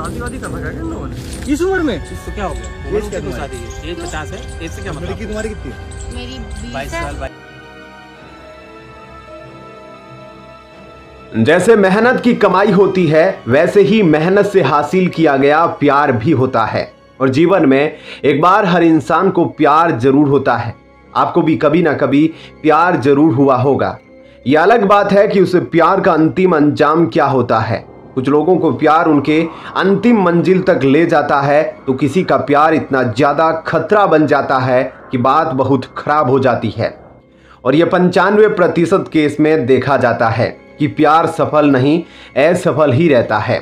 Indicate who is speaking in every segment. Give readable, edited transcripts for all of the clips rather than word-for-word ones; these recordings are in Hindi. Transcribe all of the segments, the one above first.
Speaker 1: शादी वादी कर रखा है इन लोगों ने
Speaker 2: इस उम्र में?
Speaker 1: इसको क्या हो गया?
Speaker 2: एज क्या है?
Speaker 1: शादी की एज 50 है। एज से क्या मतलब?
Speaker 2: लड़की तुम्हारी कितनी है?
Speaker 3: मेरी
Speaker 1: 22 साल।
Speaker 4: जैसे मेहनत की कमाई होती है वैसे ही मेहनत से हासिल किया गया प्यार भी होता है। और जीवन में एक बार हर इंसान को प्यार जरूर होता है। आपको भी कभी ना कभी प्यार जरूर हुआ होगा। यह अलग बात है कि उस प्यार का अंतिम अंजाम क्या होता है। कुछ लोगों को प्यार उनके अंतिम मंजिल तक ले जाता है तो किसी का प्यार इतना ज़्यादा खतरा बन जाता है कि बात बहुत खराब हो जाती है। और यह 95% केस में देखा जाता है कि प्यार सफल नहीं असफल ही रहता है।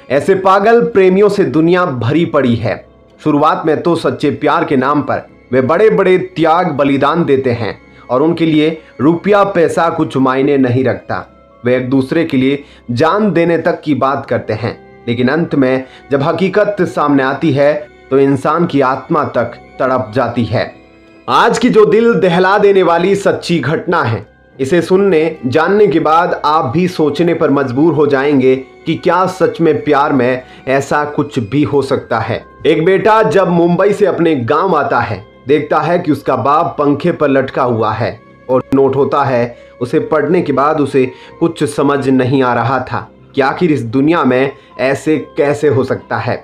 Speaker 4: ऐसे पागल प्रेमियों से दुनिया भरी पड़ी है। शुरुआत में तो सच्चे प्यार के नाम पर वे बड़े बड़े त्याग बलिदान देते हैं और उनके लिए रुपया पैसा कुछ मायने नहीं रखता। वे एक दूसरे के लिए जान देने तक की बात करते हैं, लेकिन अंत में जब हकीकत सामने आती है तो इंसान की आत्मा तक तड़प जाती है। आज की जो दिल दहला देने वाली सच्ची घटना है, इसे सुनने जानने के बाद आप भी सोचने पर मजबूर हो जाएंगे कि क्या सच में प्यार में ऐसा कुछ भी हो सकता है। एक बेटा जब मुंबई से अपने गांव आता है, देखता है कि उसका बाप पंखे पर लटका हुआ है और नोट होता है। उसे पढ़ने के बाद उसे कुछ समझ नहीं आ रहा था कि आखिर इस दुनिया में ऐसे कैसे हो सकता है।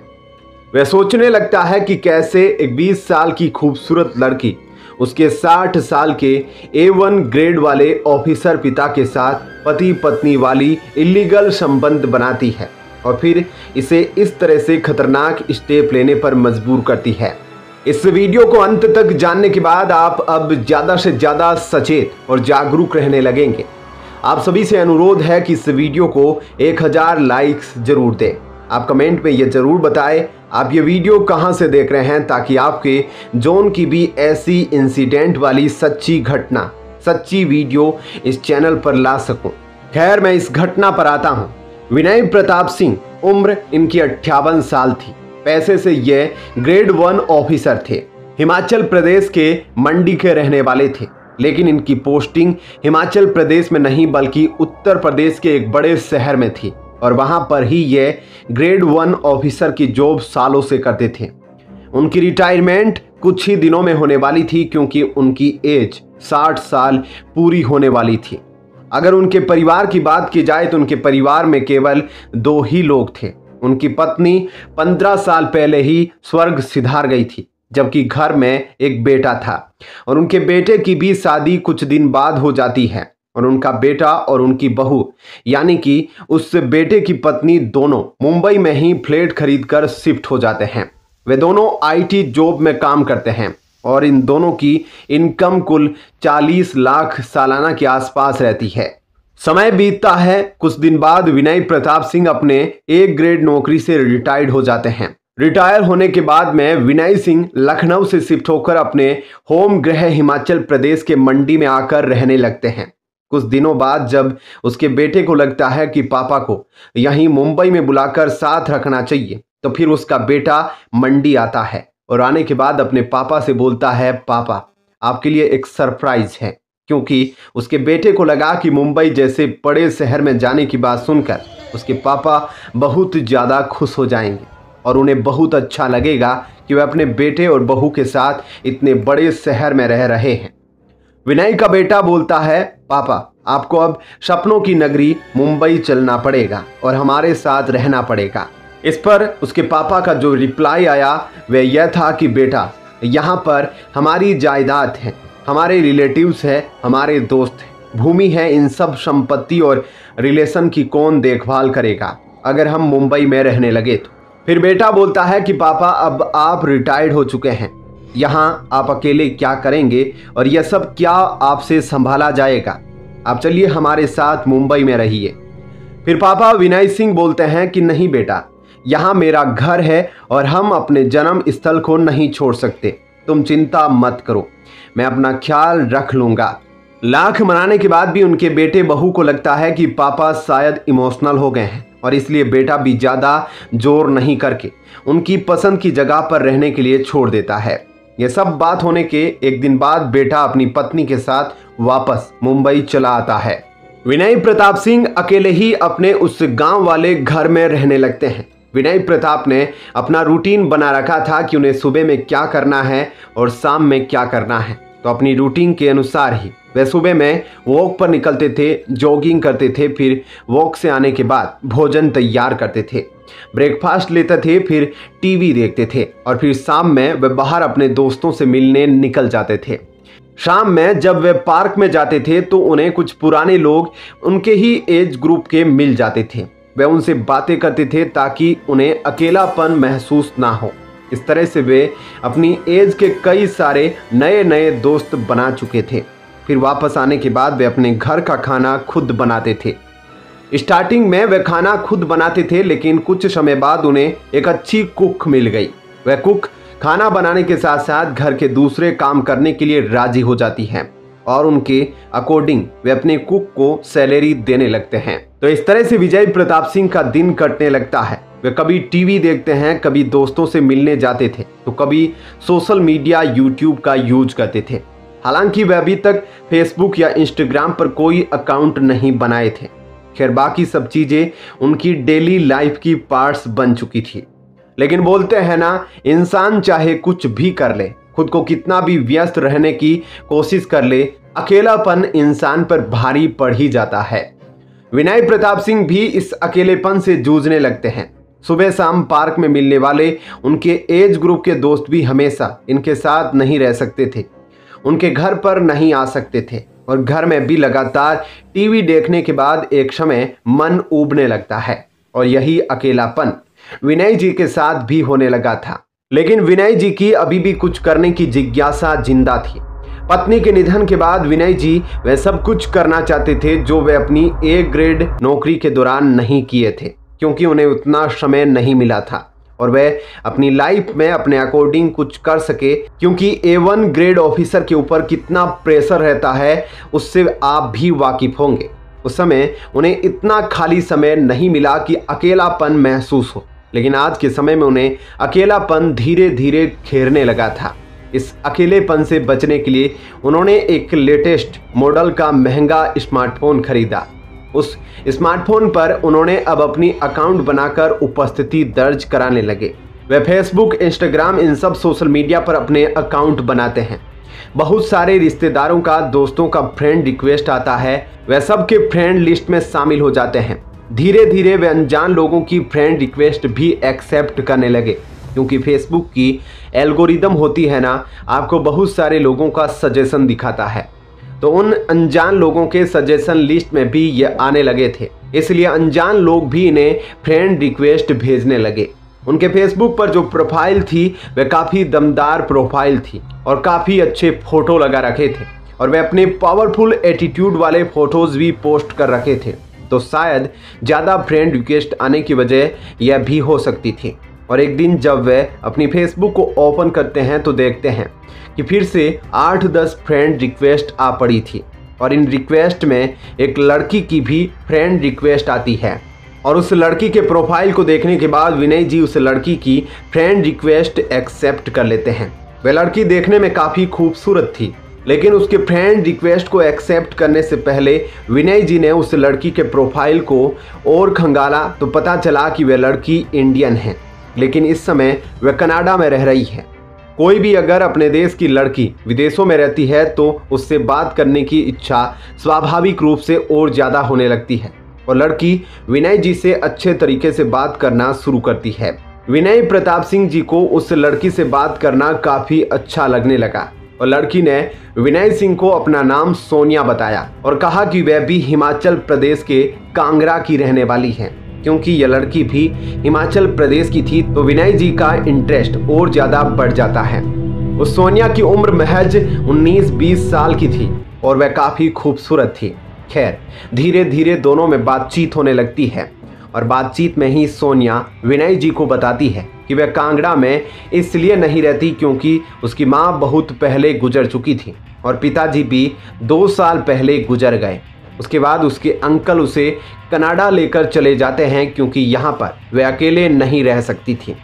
Speaker 4: वह सोचने लगता है कि कैसे एक 20 साल की खूबसूरत लड़की उसके 60 साल के A1 ग्रेड वाले ऑफिसर पिता के साथ पति पत्नी वाली इलीगल संबंध बनाती है और फिर इसे इस तरह से खतरनाक स्टेप लेने पर मजबूर करती है। इस वीडियो को अंत तक जानने के बाद आप अब ज़्यादा से ज़्यादा सचेत और जागरूक रहने लगेंगे। आप सभी से अनुरोध है कि इस वीडियो को 1000 लाइक्स जरूर दें। आप कमेंट में ये जरूर बताएं आप ये वीडियो कहां से देख रहे हैं, ताकि आपके जोन की भी ऐसी इंसिडेंट वाली सच्ची घटना सच्ची वीडियो इस चैनल पर ला सकूं। खैर, मैं इस घटना पर आता हूं। विनय प्रताप सिंह, उम्र इनकी 58 साल थी। पैसे से ये ग्रेड 1 ऑफिसर थे। हिमाचल प्रदेश के मंडी के रहने वाले थे, लेकिन इनकी पोस्टिंग हिमाचल प्रदेश में नहीं बल्कि उत्तर प्रदेश के एक बड़े शहर में थी और वहां पर ही ये ग्रेड 1 ऑफिसर की जॉब सालों से करते थे। उनकी रिटायरमेंट कुछ ही दिनों में होने वाली थी, क्योंकि उनकी एज 60 साल पूरी होने वाली थी। अगर उनके परिवार की बात की जाए तो उनके परिवार में केवल 2 ही लोग थे। उनकी पत्नी 15 साल पहले ही स्वर्ग सिधार गई थी, जबकि घर में एक बेटा था और उनके बेटे की भी शादी कुछ दिन बाद हो जाती है और उनका बेटा और उनकी बहू यानी कि उस बेटे की पत्नी दोनों मुंबई में ही फ्लैट खरीदकर शिफ्ट हो जाते हैं। वे दोनों IT जॉब में काम करते हैं और इन दोनों की इनकम कुल 40 लाख सालाना के आसपास रहती है। समय बीतता है। कुछ दिन बाद विनय प्रताप सिंह अपने A ग्रेड नौकरी से रिटायर्ड हो जाते हैं। रिटायर होने के बाद में विनय सिंह लखनऊ से शिफ्ट होकर अपने होम गृह हिमाचल प्रदेश के मंडी में आकर रहने लगते हैं। कुछ दिनों बाद जब उसके बेटे को लगता है कि पापा को यहीं मुंबई में बुलाकर साथ रखना चाहिए, तो फिर उसका बेटा मंडी आता है और आने के बाद अपने पापा से बोलता है, पापा आपके लिए एक सरप्राइज है। क्योंकि उसके बेटे को लगा कि मुंबई जैसे बड़े शहर में जाने की बात सुनकर उसके पापा बहुत ज़्यादा खुश हो जाएंगे और उन्हें बहुत अच्छा लगेगा कि वे अपने बेटे और बहू के साथ इतने बड़े शहर में रह रहे हैं। विनय का बेटा बोलता है, पापा आपको अब सपनों की नगरी मुंबई चलना पड़ेगा और हमारे साथ रहना पड़ेगा। इस पर उसके पापा का जो रिप्लाई आया वह यह था कि बेटा यहाँ पर हमारी जायदाद है, हमारे रिलेटिव्स हैं, हमारे दोस्त हैं, भूमि है, इन सब संपत्ति और रिलेशन की कौन देखभाल करेगा अगर हम मुंबई में रहने लगे तो। फिर बेटा बोलता है कि पापा अब आप रिटायर्ड हो चुके हैं, यहाँ आप अकेले क्या करेंगे और यह सब क्या आपसे संभाला जाएगा, आप चलिए हमारे साथ मुंबई में रहिए। फिर पापा विनय सिंह बोलते हैं कि नहीं बेटा, यहाँ मेरा घर है और हम अपने जन्म स्थल को नहीं छोड़ सकते, तुम चिंता मत करो, मैं अपना ख्याल रख लूँगा। लाख मनाने के बाद भी उनके बेटे बहू को लगता है कि पापा शायद इमोशनल हो गए हैं और इसलिए बेटा भी ज़्यादा जोर नहीं करके उनकी पसंद की जगह पर रहने के लिए छोड़ देता है। यह सब बात होने के एक दिन बाद बेटा अपनी पत्नी के साथ वापस मुंबई चला आता है। विनय प्रताप सिंह अकेले ही अपने उस गांव वाले घर में रहने लगते हैं। विनय प्रताप ने अपना रूटीन बना रखा था कि उन्हें सुबह में क्या करना है और शाम में क्या करना है। तो अपनी रूटीन के अनुसार ही वे सुबह में वॉक पर निकलते थे, जॉगिंग करते थे, फिर वॉक से आने के बाद भोजन तैयार करते थे, ब्रेकफास्ट लेते थे, फिर टीवी देखते थे और फिर शाम में वे बाहर अपने दोस्तों से मिलने निकल जाते थे। शाम में जब वे पार्क में जाते थे तो उन्हें कुछ पुराने लोग उनके ही एज ग्रुप के मिल जाते थे। वे उनसे बातें करते थे ताकि उन्हें अकेलापन महसूस ना हो। इस तरह से वे अपनी एज के कई सारे नए नए दोस्त बना चुके थे। फिर वापस आने के बाद वे अपने घर का खाना खुद बनाते थे। स्टार्टिंग में वे खाना खुद बनाते थे, लेकिन कुछ समय बाद उन्हें एक अच्छी कुक मिल गई। वह कुक खाना बनाने के साथ साथ घर के दूसरे काम करने के लिए राजी हो जाती है और उनके अकॉर्डिंग वे अपने कुक को सैलरी देने लगते हैं। तो इस तरह से विजय प्रताप सिंह का दिन कटने लगता है। वे कभी टीवी देखते हैं, कभी दोस्तों से मिलने जाते थे, तो कभी सोशल मीडिया यूट्यूब का यूज करते थे। हालांकि वे अभी तक फेसबुक या इंस्टाग्राम पर कोई अकाउंट नहीं बनाए थे। खैर, बाकी सब चीजें उनकी डेली लाइफ की पार्ट्स बन चुकी थी। लेकिन बोलते हैं ना, इंसान चाहे कुछ भी कर ले, खुद को कितना भी व्यस्त रहने की कोशिश कर ले, अकेलापन इंसान पर भारी पड़ ही जाता है। विनय प्रताप सिंह भी इस अकेलेपन से जूझने लगते हैं। सुबह शाम पार्क में मिलने वाले उनके एज ग्रुप के दोस्त भी हमेशा इनके साथ नहीं रह सकते थे, उनके घर पर नहीं आ सकते थे और घर में भी लगातार टीवी देखने के बाद एक समय मन ऊबने लगता है। और यही अकेलापन विनय जी के साथ भी होने लगा था। लेकिन विनय जी की अभी भी कुछ करने की जिज्ञासा जिंदा थी। पत्नी के निधन के बाद विनय जी वह सब कुछ करना चाहते थे जो वे अपनी ए ग्रेड नौकरी के दौरान नहीं किए थे, क्योंकि उन्हें उतना समय नहीं मिला था और वह अपनी लाइफ में अपने अकॉर्डिंग कुछ कर सके। क्योंकि A1 ग्रेड ऑफिसर के ऊपर कितना प्रेशर रहता है उससे आप भी वाकिफ होंगे। उस समय उन्हें इतना खाली समय नहीं मिला कि अकेलापन महसूस हो, लेकिन आज के समय में उन्हें अकेलापन धीरे धीरे घेरने लगा था। इस अकेलेपन से बचने के लिए उन्होंने एक लेटेस्ट मॉडल का महंगा स्मार्टफोन खरीदा। उस स्मार्टफोन पर उन्होंने अब अपनी अकाउंट बनाकर उपस्थिति दर्ज कराने लगे। वे फेसबुक, इंस्टाग्राम, इन सब सोशल मीडिया पर अपने अकाउंट बनाते हैं। बहुत सारे रिश्तेदारों का, दोस्तों का फ्रेंड रिक्वेस्ट आता है, वे सबके फ्रेंड लिस्ट में शामिल हो जाते हैं। धीरे धीरे वे अनजान लोगों की फ्रेंड रिक्वेस्ट भी एक्सेप्ट करने लगे, क्योंकि फेसबुक की एल्गोरिदम होती है ना, आपको बहुत सारे लोगों का सजेशन दिखाता है। तो उन अनजान लोगों के सजेशन लिस्ट में भी ये आने लगे थे, इसलिए अनजान लोग भी इन्हें फ्रेंड रिक्वेस्ट भेजने लगे। उनके फेसबुक पर जो प्रोफाइल थी वह काफ़ी दमदार प्रोफाइल थी और काफ़ी अच्छे फोटो लगा रखे थे और वे अपने पावरफुल एटीट्यूड वाले फोटोज़ भी पोस्ट कर रखे थे। तो शायद ज़्यादा फ्रेंड रिक्वेस्ट आने की वजह यह भी हो सकती थी। और एक दिन जब वे अपनी फेसबुक को ओपन करते हैं तो देखते हैं कि फिर से 8-10 फ्रेंड रिक्वेस्ट आ पड़ी थी और इन रिक्वेस्ट में एक लड़की की भी फ्रेंड रिक्वेस्ट आती है। और उस लड़की के प्रोफाइल को देखने के बाद विनय जी उस लड़की की फ्रेंड रिक्वेस्ट एक्सेप्ट कर लेते हैं। वह लड़की देखने में काफ़ी खूबसूरत थी, लेकिन उसके फ्रेंड रिक्वेस्ट को एक्सेप्ट करने से पहले विनय जी ने उस लड़की के प्रोफाइल को और खंगाला तो पता चला कि वह लड़की इंडियन है, लेकिन इस समय वह कनाडा में रह रही है। कोई भी अगर अपने देश की लड़की विदेशों में रहती है तो उससे बात करने की इच्छा स्वाभाविक रूप से और ज़्यादा होने लगती है और लड़की विनय जी से अच्छे तरीके से बात करना शुरू करती है। विनय प्रताप सिंह जी को उस लड़की से बात करना काफ़ी अच्छा लगने लगा और लड़की ने विनय सिंह को अपना नाम सोनिया बताया और कहा कि वह भी हिमाचल प्रदेश के कांगड़ा की रहने वाली है। क्योंकि यह लड़की भी हिमाचल प्रदेश की थी तो विनय जी का इंटरेस्ट और ज़्यादा बढ़ जाता है। उस सोनिया की उम्र महज 19-20 साल की थी और वह काफ़ी खूबसूरत थी। खैर, धीरे धीरे दोनों में बातचीत होने लगती है और बातचीत में ही सोनिया विनय जी को बताती है कि वह कांगड़ा में इसलिए नहीं रहती क्योंकि उसकी माँ बहुत पहले गुजर चुकी थी और पिताजी भी 2 साल पहले गुजर गए। उसके बाद उसके अंकल उसे कनाडा लेकर चले जाते हैं क्योंकि यहाँ पर वह अकेले नहीं रह सकती थी।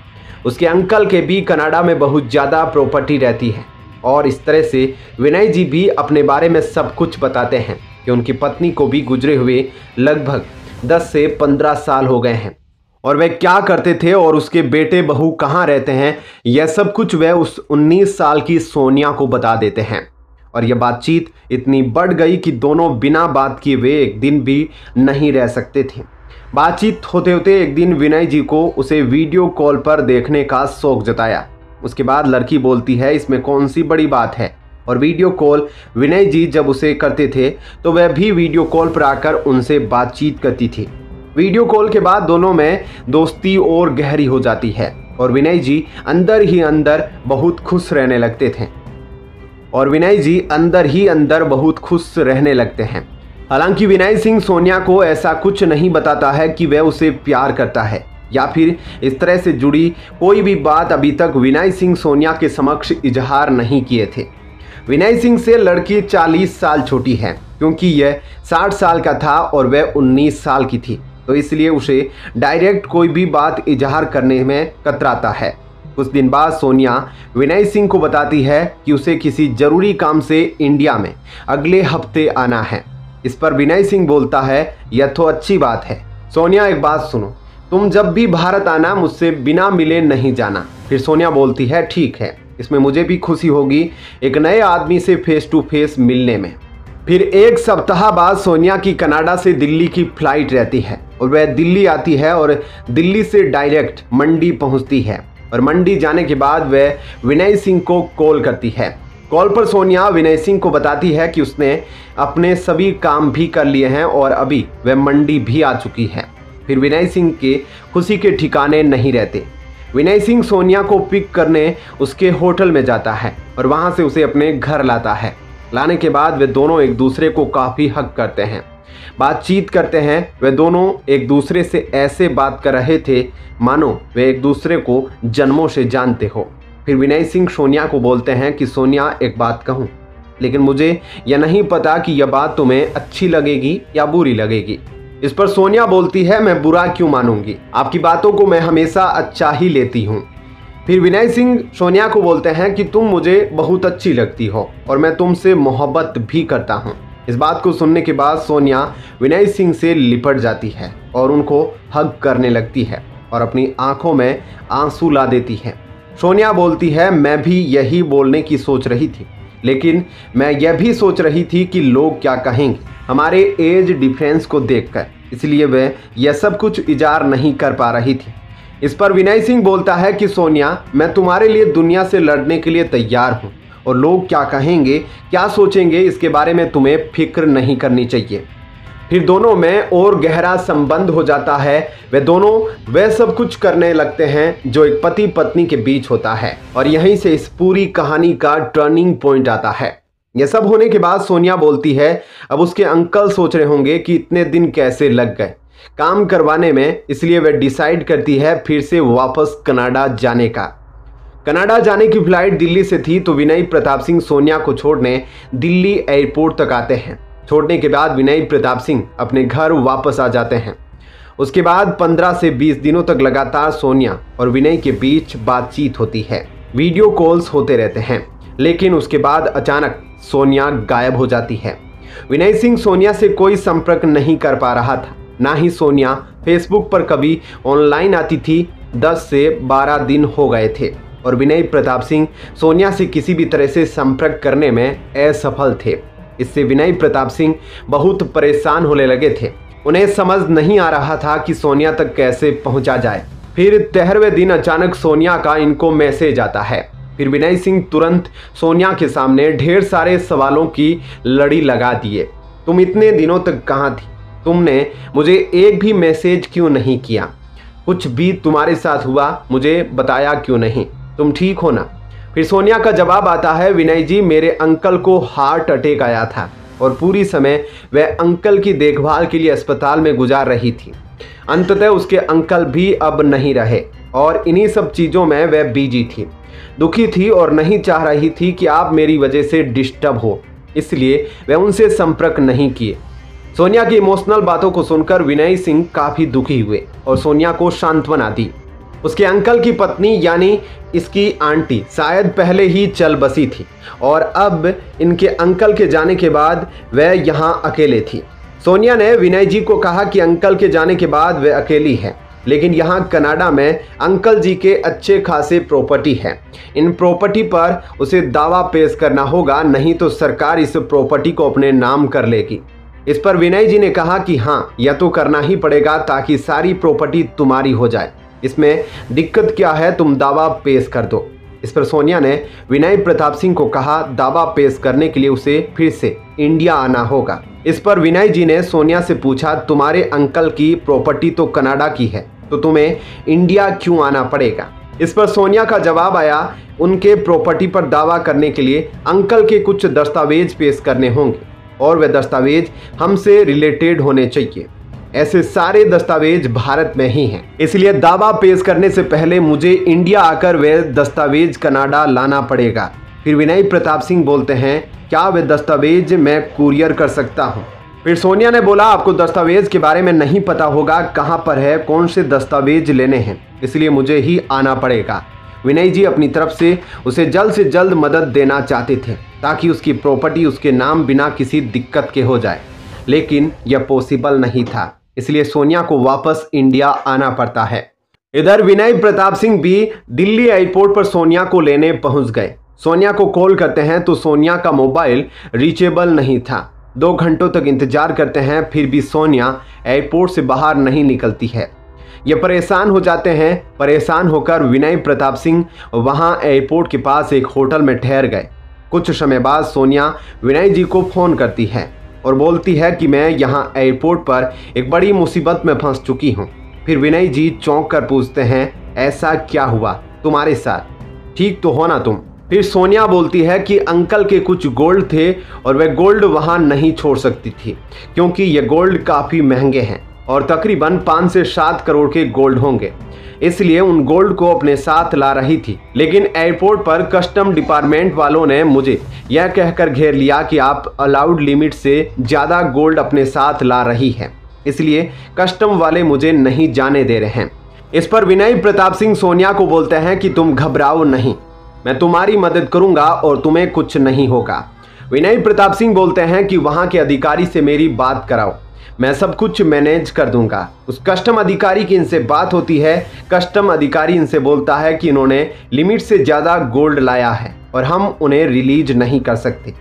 Speaker 4: उसके अंकल के भी कनाडा में बहुत ज़्यादा प्रॉपर्टी रहती है और इस तरह से विनय जी भी अपने बारे में सब कुछ बताते हैं कि उनकी पत्नी को भी गुजरे हुए लगभग 10 से 15 साल हो गए हैं और वह क्या करते थे और उसके बेटे बहू कहाँ रहते हैं, यह सब कुछ वह उस 19 साल की सोनिया को बता देते हैं। और यह बातचीत इतनी बढ़ गई कि दोनों बिना बात किए वे एक दिन भी नहीं रह सकते थे। बातचीत होते होते एक दिन विनय जी को उसे वीडियो कॉल पर देखने का शौक जताया। उसके बाद लड़की बोलती है इसमें कौन सी बड़ी बात है, और वीडियो कॉल विनय जी जब उसे करते थे तो वह भी वीडियो कॉल पर आकर उनसे बातचीत करती थी। वीडियो कॉल के बाद दोनों में दोस्ती और गहरी हो जाती है और विनय जी अंदर ही अंदर बहुत खुश रहने लगते हैं। हालांकि विनय सिंह सोनिया को ऐसा कुछ नहीं बताता है कि वह उसे प्यार करता है या फिर इस तरह से जुड़ी कोई भी बात अभी तक विनय सिंह सोनिया के समक्ष इजहार नहीं किए थे। विनय सिंह से लड़की 40 साल छोटी है, क्योंकि यह 60 साल का था और वह 19 साल की थी, तो इसलिए उसे डायरेक्ट कोई भी बात इजहार करने में कतराता है। कुछ दिन बाद सोनिया विनय सिंह को बताती है कि उसे किसी जरूरी काम से इंडिया में अगले हफ्ते आना है। इस पर विनय सिंह बोलता है यह तो अच्छी बात है, सोनिया एक बात सुनो, तुम जब भी भारत आना मुझसे बिना मिले नहीं जाना। फिर सोनिया बोलती है ठीक है, इसमें मुझे भी खुशी होगी एक नए आदमी से फेस टू फेस मिलने में। फिर एक सप्ताह बाद सोनिया की कनाडा से दिल्ली की फ्लाइट रहती है और वह दिल्ली आती है और दिल्ली से डायरेक्ट मंडी पहुंचती है और मंडी जाने के बाद वह विनय सिंह को कॉल करती है। कॉल पर सोनिया विनय सिंह को बताती है कि उसने अपने सभी काम भी कर लिए हैं और अभी वह मंडी भी आ चुकी है। फिर विनय सिंह के खुशी के ठिकाने नहीं रहते। विनय सिंह सोनिया को पिक करने उसके होटल में जाता है और वहां से उसे अपने घर लाता है। लाने के बाद वे दोनों एक दूसरे को काफ़ी हक करते हैं, बातचीत करते हैं। वे दोनों एक दूसरे से ऐसे बात कर रहे थे मानो वे एक दूसरे को जन्मों से जानते हो। फिर विनय सिंह सोनिया को बोलते हैं कि सोनिया एक बात कहूँ, लेकिन मुझे यह नहीं पता कि यह बात तुम्हें अच्छी लगेगी या बुरी लगेगी। इस पर सोनिया बोलती है मैं बुरा क्यों मानूंगी, आपकी बातों को मैं हमेशा अच्छा ही लेती हूँ। फिर विनय सिंह सोनिया को बोलते हैं कि तुम मुझे बहुत अच्छी लगती हो और मैं तुमसे मोहब्बत भी करता हूँ। इस बात को सुनने के बाद सोनिया विनय सिंह से लिपट जाती है और उनको हग करने लगती है और अपनी आंखों में आंसू ला देती है। सोनिया बोलती है मैं भी यही बोलने की सोच रही थी, लेकिन मैं यह भी सोच रही थी कि लोग क्या कहेंगे हमारे एज डिफरेंस को देखकर, इसलिए वह यह सब कुछ इजहार नहीं कर पा रही थी। इस पर विनय सिंह बोलता है कि सोनिया मैं तुम्हारे लिए दुनिया से लड़ने के लिए तैयार हूँ और लोग क्या कहेंगे क्या सोचेंगे इसके बारे में तुम्हें फिक्र नहीं करनी चाहिए। फिर दोनों में और गहरा संबंध हो जाता है। वे दोनों वह सब कुछ करने लगते हैं जो एक पति पत्नी के बीच होता है और यहीं से इस पूरी कहानी का टर्निंग पॉइंट आता है। यह सब होने के बाद सोनिया बोलती है अब उसके अंकल सोच रहे होंगे कि इतने दिन कैसे लग गए काम करवाने में, इसलिए वह डिसाइड करती है फिर से वापस कनाडा जाने का। कनाडा जाने की फ्लाइट दिल्ली से थी तो विनय प्रताप सिंह सोनिया को छोड़ने दिल्ली एयरपोर्ट तक आते हैं। छोड़ने के बाद विनय प्रताप सिंह अपने घर वापस आ जाते हैं। उसके बाद 15 से 20 दिनों तक लगातार सोनिया और विनय के बीच बातचीत होती है, वीडियो कॉल्स होते रहते हैं। लेकिन उसके बाद अचानक सोनिया गायब हो जाती है। विनय सिंह सोनिया से कोई संपर्क नहीं कर पा रहा था, ना ही सोनिया फेसबुक पर कभी ऑनलाइन आती थी। 10 से 12 दिन हो गए थे और विनय प्रताप सिंह सोनिया से किसी भी तरह से संपर्क करने में असफल थे। इससे विनय प्रताप सिंह बहुत परेशान होने लगे थे। उन्हें समझ नहीं आ रहा था कि सोनिया तक कैसे पहुंचा जाए। फिर 13वें दिन अचानक सोनिया का इनको मैसेज आता है। फिर विनय सिंह तुरंत सोनिया के सामने ढेर सारे सवालों की लड़ी लगा दिए। तुम इतने दिनों तक कहाँ थी? तुमने मुझे एक भी मैसेज क्यों नहीं किया? कुछ भी तुम्हारे साथ हुआ मुझे बताया क्यों नहीं? तुम ठीक हो ना? फिर सोनिया का जवाब आता है विनय जी मेरे अंकल को हार्ट अटैक आया था और पूरी समय वह अंकल की देखभाल के लिए अस्पताल में गुजार रही थी। अंततः उसके अंकल भी अब नहीं रहे और इन्हीं सब चीज़ों में वह बिजी थी, दुखी थी और नहीं चाह रही थी कि आप मेरी वजह से डिस्टर्ब हो, इसलिए वह उनसे संपर्क नहीं किए। सोनिया की इमोशनल बातों को सुनकर विनय सिंह काफ़ी दुखी हुए और सोनिया को सांत्वना दी। उसके अंकल की पत्नी यानी इसकी आंटी शायद पहले ही चल बसी थी और अब इनके अंकल के जाने के बाद वह यहाँ अकेले थी। सोनिया ने विनय जी को कहा कि अंकल के जाने के बाद वह अकेली है लेकिन यहाँ कनाडा में अंकल जी के अच्छे खासे प्रॉपर्टी है। इन प्रॉपर्टी पर उसे दावा पेश करना होगा, नहीं तो सरकार इस प्रॉपर्टी को अपने नाम कर लेगी। इस पर विनय जी ने कहा कि हाँ, यह तो करना ही पड़ेगा ताकि सारी प्रॉपर्टी तुम्हारी हो जाए। इसमें दिक्कत क्या है, तुम दावा पेश कर दो। इस पर सोनिया ने विनय प्रताप सिंह को कहा दावा पेश करने के लिए उसे फिर से इंडिया आना होगा। इस पर विनय जी ने सोनिया से पूछा, तुम्हारे अंकल की प्रॉपर्टी तो कनाडा की है, तो तुम्हें इंडिया क्यों आना पड़ेगा? इस पर सोनिया का जवाब आया, उनके प्रॉपर्टी पर दावा करने के लिए अंकल के कुछ दस्तावेज पेश करने होंगे और वे दस्तावेज हमसे रिलेटेड होने चाहिए। ऐसे सारे दस्तावेज भारत में ही हैं, इसलिए दावा पेश करने से पहले मुझे इंडिया आकर वे दस्तावेज कनाडा लाना पड़ेगा। फिर विनय प्रताप सिंह बोलते हैं, क्या वे दस्तावेज मैं कुरियर कर सकता हूं? फिर सोनिया ने बोला, आपको दस्तावेज के बारे में नहीं पता होगा, कहां पर है, कौन से दस्तावेज लेने हैं, इसलिए मुझे ही आना पड़ेगा। विनय जी अपनी तरफ से उसे जल्द से जल्द मदद देना चाहते थे ताकि उसकी प्रॉपर्टी उसके नाम बिना किसी दिक्कत के हो जाए, लेकिन यह पॉसिबल नहीं था, इसलिए सोनिया को वापस इंडिया आना पड़ता है। इधर विनय प्रताप सिंह भी दिल्ली एयरपोर्ट पर सोनिया को लेने पहुंच गए। सोनिया को कॉल करते हैं तो सोनिया का मोबाइल रीचेबल नहीं था। 2 घंटों तक इंतजार करते हैं, फिर भी सोनिया एयरपोर्ट से बाहर नहीं निकलती है। ये परेशान हो जाते हैं। परेशान होकर विनय प्रताप सिंह वहां एयरपोर्ट के पास एक होटल में ठहर गए। कुछ समय बाद सोनिया विनय जी को फ़ोन करती है और बोलती है कि मैं यहाँ एयरपोर्ट पर एक बड़ी मुसीबत में फंस चुकी हूँ। फिर विनय जी चौंक कर पूछते हैं, ऐसा क्या हुआ तुम्हारे साथ, ठीक तो हो ना तुम? फिर सोनिया बोलती है कि अंकल के कुछ गोल्ड थे और वे गोल्ड वहाँ नहीं छोड़ सकती थी क्योंकि ये गोल्ड काफ़ी महंगे हैं और तकरीबन 5 से 7 करोड़ के गोल्ड होंगे, इसलिए उन गोल्ड को अपने साथ ला रही थी। लेकिन एयरपोर्ट पर कस्टम डिपार्टमेंट वालों ने मुझे यह कहकर घेर लिया कि आप अलाउड लिमिट से ज़्यादा गोल्ड अपने साथ ला रही है, इसलिए कस्टम वाले मुझे नहीं जाने दे रहे हैं। इस पर विनय प्रताप सिंह सोनिया को बोलते हैं कि तुम घबराओ नहीं, मैं तुम्हारी मदद करूंगा और तुम्हें कुछ नहीं होगा। विनय प्रताप सिंह बोलते हैं कि वहाँ के अधिकारी से मेरी बात कराओ, मैं सब कुछ मैनेज कर दूंगा। उस कस्टम अधिकारी की इनसे बात होती है। कस्टम अधिकारी इनसे बोलता है कि इन्होंने लिमिट से ज़्यादा गोल्ड लाया है और हम उन्हें रिलीज नहीं कर सकते।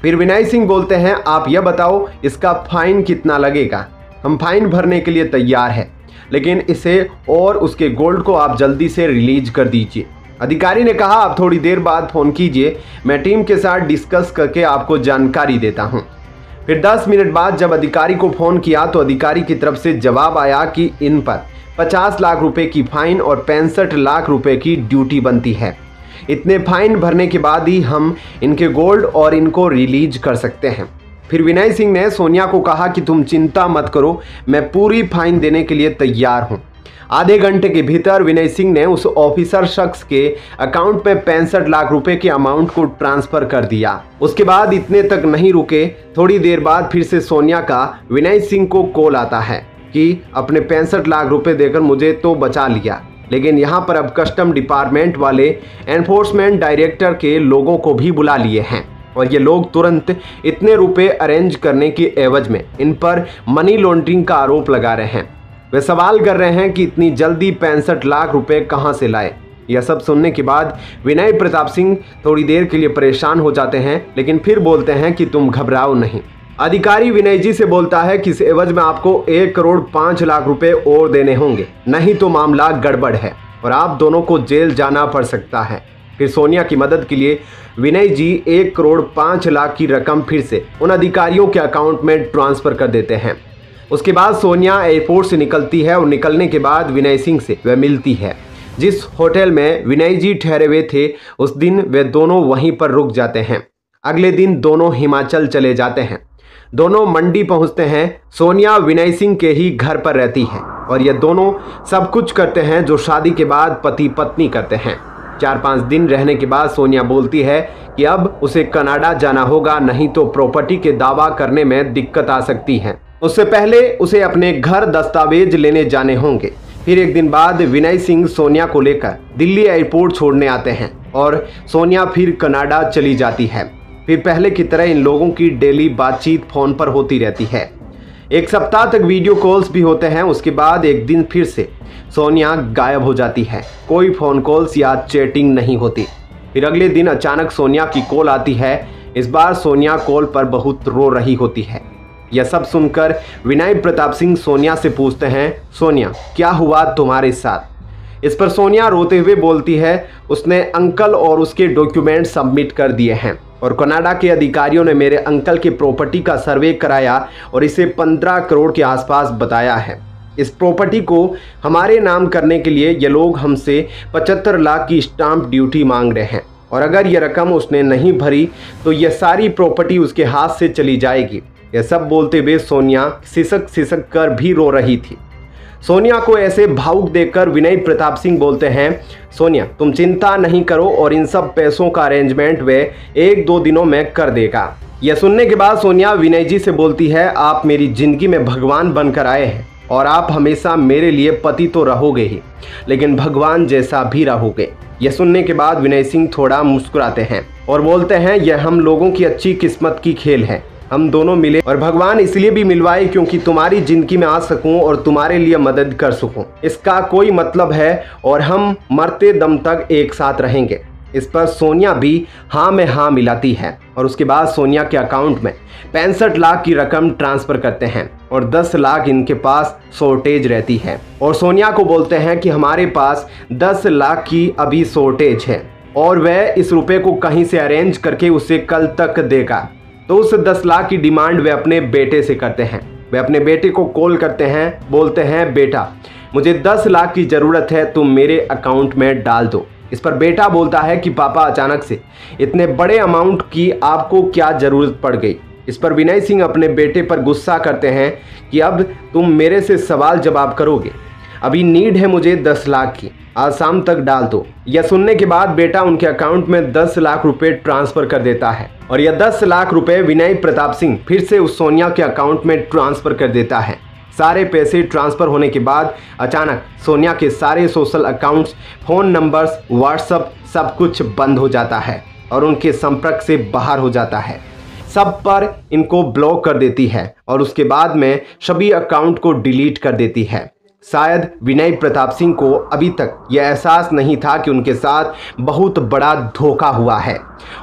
Speaker 4: फिर विनय सिंह बोलते हैं, आप यह बताओ इसका फाइन कितना लगेगा? हम फाइन भरने के लिए तैयार हैं, लेकिन इसे और उसके गोल्ड को आप जल्दी से रिलीज कर दीजिए। अधिकारी ने कहा, आप थोड़ी देर बाद फ़ोन कीजिए, मैं टीम के साथ डिस्कस करके आपको जानकारी देता हूँ। फिर 10 मिनट बाद जब अधिकारी को फ़ोन किया तो अधिकारी की तरफ से जवाब आया कि इन पर 50 लाख रुपए की फाइन और 65 लाख रुपए की ड्यूटी बनती है। इतने फाइन भरने के बाद ही हम इनके गोल्ड और इनको रिलीज कर सकते हैं। फिर विनय सिंह ने सोनिया को कहा कि तुम चिंता मत करो, मैं पूरी फाइन देने के लिए तैयार हूँ। आधे घंटे के भीतर विनय सिंह ने उस ऑफिसर शख्स के अकाउंट में 65 लाख रुपए के अमाउंट को ट्रांसफर कर दिया। उसके बाद इतने तक नहीं रुके, थोड़ी देर बाद फिर से सोनिया का विनय सिंह को कॉल आता है कि अपने 65 लाख रुपए देकर मुझे तो बचा लिया, लेकिन यहाँ पर अब कस्टम डिपार्टमेंट वाले एनफोर्समेंट डायरेक्टर के लोगों को भी बुला लिए हैं और ये लोग तुरंत इतने रुपए अरेंज करने की एवज में इन पर मनी लॉन्ड्रिंग का आरोप लगा रहे हैं। वे सवाल कर रहे हैं कि इतनी जल्दी 65 लाख रुपए कहां से लाए। यह सब सुनने के बाद विनय प्रताप सिंह थोड़ी देर के लिए परेशान हो जाते हैं, लेकिन फिर बोलते हैं कि तुम घबराओ नहीं। अधिकारी विनय जी से बोलता है कि इस एवज में आपको 1 करोड़ 5 लाख रुपए और देने होंगे, नहीं तो मामला गड़बड़ है और आप दोनों को जेल जाना पड़ सकता है। फिर सोनिया की मदद के लिए विनय जी 1 करोड़ 5 लाख की रकम फिर से उन अधिकारियों के अकाउंट में ट्रांसफर कर देते हैं। उसके बाद सोनिया एयरपोर्ट से निकलती है और निकलने के बाद विनय सिंह से वह मिलती है। जिस होटल में विनय जी ठहरे हुए थे उस दिन वे दोनों वहीं पर रुक जाते हैं। अगले दिन दोनों हिमाचल चले जाते हैं। दोनों मंडी पहुंचते हैं। सोनिया विनय सिंह के ही घर पर रहती है और ये दोनों सब कुछ करते हैं जो शादी के बाद पति पत्नी करते हैं। 4-5 दिन रहने के बाद सोनिया बोलती है कि अब उसे कनाडा जाना होगा, नहीं तो प्रॉपर्टी के दावा करने में दिक्कत आ सकती है। उससे पहले उसे अपने घर दस्तावेज लेने जाने होंगे। फिर एक दिन बाद विनय सिंह सोनिया को लेकर दिल्ली एयरपोर्ट छोड़ने आते हैं और सोनिया फिर कनाडा चली जाती है। फिर पहले की तरह इन लोगों की डेली बातचीत फ़ोन पर होती रहती है। एक सप्ताह तक वीडियो कॉल्स भी होते हैं। उसके बाद एक दिन फिर से सोनिया गायब हो जाती है, कोई फ़ोन कॉल्स या चैटिंग नहीं होती। फिर अगले दिन अचानक सोनिया की कॉल आती है। इस बार सोनिया कॉल पर बहुत रो रही होती है। यह सब सुनकर विनय प्रताप सिंह सोनिया से पूछते हैं, सोनिया क्या हुआ तुम्हारे साथ? इस पर सोनिया रोते हुए बोलती है, उसने अंकल और उसके डॉक्यूमेंट सबमिट कर दिए हैं और कनाडा के अधिकारियों ने मेरे अंकल के प्रॉपर्टी का सर्वे कराया और इसे 15 करोड़ के आसपास बताया है। इस प्रॉपर्टी को हमारे नाम करने के लिए ये लोग हमसे 75 लाख की स्टाम्प ड्यूटी मांग रहे हैं और अगर ये रकम उसने नहीं भरी तो यह सारी प्रॉपर्टी उसके हाथ से चली जाएगी। यह सब बोलते हुए सोनिया सिसक कर भी रो रही थी। सोनिया को ऐसे भावुक देखकर विनय प्रताप सिंह बोलते हैं, सोनिया तुम चिंता नहीं करो और इन सब पैसों का अरेंजमेंट वे 1-2 दिनों में कर देगा। यह सुनने के बाद सोनिया विनय जी से बोलती है, आप मेरी जिंदगी में भगवान बनकर आए हैं और आप हमेशा मेरे लिए पति तो रहोगे ही, लेकिन भगवान जैसा भी रहोगे। यह सुनने के बाद विनय सिंह थोड़ा मुस्कुराते हैं और बोलते हैं, यह हम लोगों की अच्छी किस्मत की खेल है। हम दोनों मिले और भगवान इसलिए भी मिलवाए क्योंकि तुम्हारी जिंदगी में आ सकूं और तुम्हारे लिए मदद कर सकूं। इसका कोई मतलब है और हम मरते दम तक एक साथ रहेंगे। इस पर सोनिया भी हाँ में हाँ मिलाती है और उसके बाद सोनिया के अकाउंट में 65 लाख की रकम ट्रांसफ़र करते हैं और 10 लाख इनके पास शॉर्टेज रहती है और सोनिया को बोलते हैं कि हमारे पास 10 लाख की अभी शॉर्टेज है और वह इस रुपए को कहीं से अरेंज करके उसे कल तक देगा। तो उस 10 लाख की डिमांड वे अपने बेटे से करते हैं। वे अपने बेटे को कॉल करते हैं, बोलते हैं, बेटा मुझे 10 लाख की ज़रूरत है, तुम मेरे अकाउंट में डाल दो। इस पर बेटा बोलता है कि पापा अचानक से इतने बड़े अमाउंट की आपको क्या ज़रूरत पड़ गई। इस पर विनय सिंह अपने बेटे पर गुस्सा करते हैं कि अब तुम मेरे से सवाल जवाब करोगे, अभी नीड है मुझे 10 लाख की, आज शाम तक डाल दो। यह सुनने के बाद बेटा उनके अकाउंट में 10 लाख रुपए ट्रांसफ़र कर देता है और यह 10 लाख रुपए विनय प्रताप सिंह फिर से उस सोनिया के अकाउंट में ट्रांसफ़र कर देता है। सारे पैसे ट्रांसफ़र होने के बाद अचानक सोनिया के सारे social accounts, phone numbers, WhatsApp सब कुछ बंद हो जाता है और उनके संपर्क से बाहर हो जाता है। सब पर इनको ब्लॉक कर देती है और उसके बाद में सभी अकाउंट को डिलीट कर देती है। शायद विनय प्रताप सिंह को अभी तक यह एहसास नहीं था कि उनके साथ बहुत बड़ा धोखा हुआ है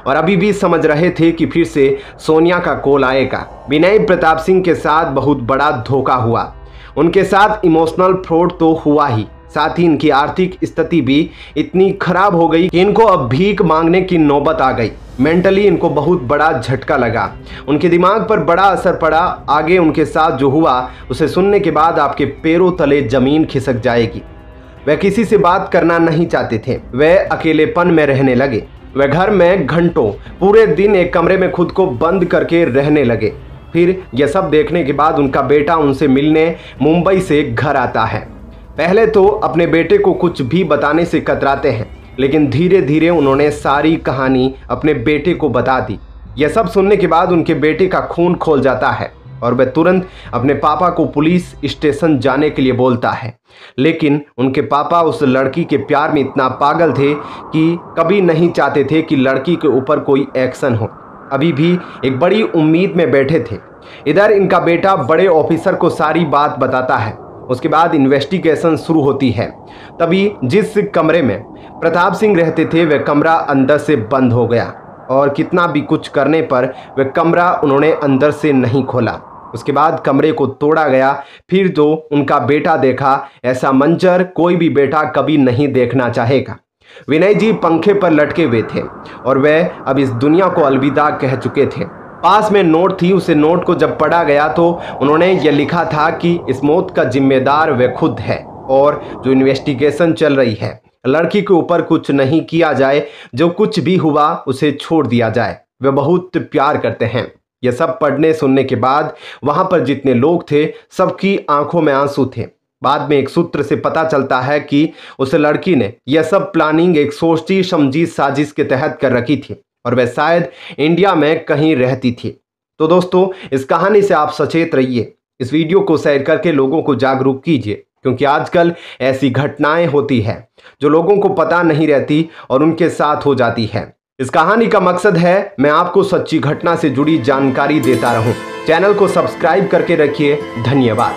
Speaker 4: और अभी भी समझ रहे थे कि फिर से सोनिया का कॉल आएगा। विनय प्रताप सिंह के साथ बहुत बड़ा धोखा हुआ। उनके साथ इमोशनल फ्रॉड तो हुआ ही, साथ ही इनकी आर्थिक स्थिति भी इतनी खराब हो गई कि इनको अब भीख मांगने की नौबत आ गई। मेंटली इनको बहुत बड़ा झटका लगा, उनके दिमाग पर बड़ा असर पड़ा। आगे उनके साथ जो हुआ उसे सुनने के बाद आपके पैरों तले जमीन खिसक जाएगी। वह किसी से बात करना नहीं चाहते थे, वह अकेलेपन में रहने लगे। वह घर में घंटों पूरे दिन एक कमरे में खुद को बंद करके रहने लगे। फिर यह सब देखने के बाद उनका बेटा उनसे मिलने मुंबई से घर आता है। पहले तो अपने बेटे को कुछ भी बताने से कतराते हैं, लेकिन धीरे धीरे उन्होंने सारी कहानी अपने बेटे को बता दी। यह सब सुनने के बाद उनके बेटे का खून खोल जाता है और वह तुरंत अपने पापा को पुलिस स्टेशन जाने के लिए बोलता है। लेकिन उनके पापा उस लड़की के प्यार में इतना पागल थे कि कभी नहीं चाहते थे कि लड़की के ऊपर कोई एक्शन हो। अभी भी एक बड़ी उम्मीद में बैठे थे। इधर इनका बेटा बड़े ऑफिसर को सारी बात बताता है। उसके बाद इन्वेस्टिगेशन शुरू होती है। तभी जिस कमरे में प्रताप सिंह रहते थे वह कमरा अंदर से बंद हो गया और कितना भी कुछ करने पर वह कमरा उन्होंने अंदर से नहीं खोला। उसके बाद कमरे को तोड़ा गया। फिर जो उनका बेटा देखा, ऐसा मंजर कोई भी बेटा कभी नहीं देखना चाहेगा। विनय जी पंखे पर लटके हुए थे और वह अब इस दुनिया को अलविदा कह चुके थे। पास में नोट थी, उसे नोट को जब पढ़ा गया तो उन्होंने यह लिखा था कि इस मौत का जिम्मेदार वह खुद है और जो इन्वेस्टिगेशन चल रही है, लड़की के ऊपर कुछ नहीं किया जाए, जो कुछ भी हुआ उसे छोड़ दिया जाए, वे बहुत प्यार करते हैं। यह सब पढ़ने सुनने के बाद वहां पर जितने लोग थे सबकी आंखों में आंसू थे। बाद में एक सूत्र से पता चलता है कि उस लड़की ने यह सब प्लानिंग एक सोची समझी साजिश के तहत कर रखी थी और वह शायद इंडिया में कहीं रहती थी। तो दोस्तों, इस कहानी से आप सचेत रहिए। इस वीडियो को शेयर करके लोगों को जागरूक कीजिए, क्योंकि आजकल ऐसी घटनाएं होती हैं जो लोगों को पता नहीं रहती और उनके साथ हो जाती है। इस कहानी का मकसद है मैं आपको सच्ची घटना से जुड़ी जानकारी देता रहूं। चैनल को सब्सक्राइब करके रखिए। धन्यवाद।